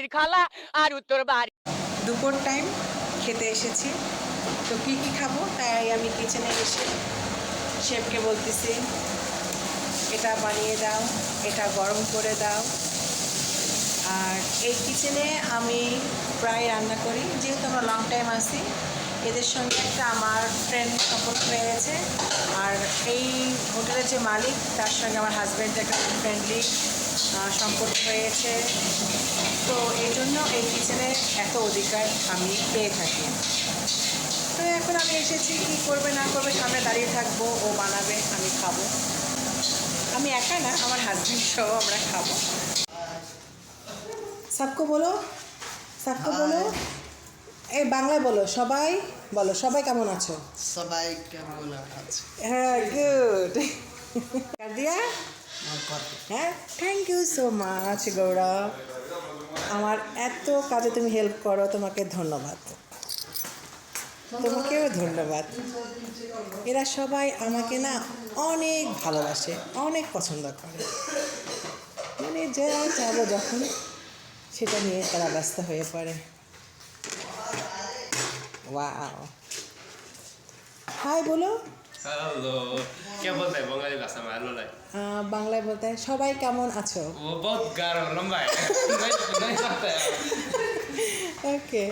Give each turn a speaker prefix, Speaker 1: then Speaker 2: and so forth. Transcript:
Speaker 1: বাড়ির খালা আর উত্তর বাড়ি।
Speaker 2: দুপুর টাইম খেতে এসেছি, তো কী কী খাবো তাই আমি কিচেনে এসে শেফকে বলতেছি এটা বানিয়ে দাও, এটা গরম করে দাও। আর এই কিচেনে আমি প্রায় রান্না করি, যেহেতু আমরা লং টাইম আসি। এদের সঙ্গে একটা আমার ফ্রেন্ড সম্পর্ক হয়ে গেছে, আর এই হোটেলের যে মালিক তার সঙ্গে আমার হাজব্যান্ডের একটা ফ্রেন্ডলি সম্পর্ক হয়েছে। তো এই জন্য এই কিচেনে এত অধিকার আমি পেয়ে থাকি। তো এখন আমি এসেছি, কী করবে না করবে সামনে দাঁড়িয়ে থাকবো, ও বানাবে, আমি খাবো। আমি একা না, আমার হাজব্যান্ড সহ আমরা খাবো। सबको बोलो, सबको बोलो, এই বাংলায় বলো, সবাই বলো, সবাই কেমন আছো?
Speaker 3: সবাই কেমন আছে?
Speaker 2: হ্যাঁ, গুড। দিয়া হ্যাঁ, থ্যাংক ইউ সো মাচ গৌরব। আমার এত কাজে তুমি হেল্প করো, তোমাকে ধন্যবাদ। তোমাকেও ধন্যবাদ। এরা সবাই আমাকে না অনেক ভালোবাসে, অনেক পছন্দ করে। মানে যা চাবো যখন সেটা নিয়ে তারা ব্যস্ত হয়ে পড়ে। ওয়াও, হাই বলো।
Speaker 4: हेलो क्या बोलते हैं बंगाली भाषा में हेलो लाइक
Speaker 2: বাংলায় বলতে হয়, সবাই কেমন আছো?
Speaker 4: वो बहुत गाढ़ा लंबा है नहीं सकता है
Speaker 2: ওকে।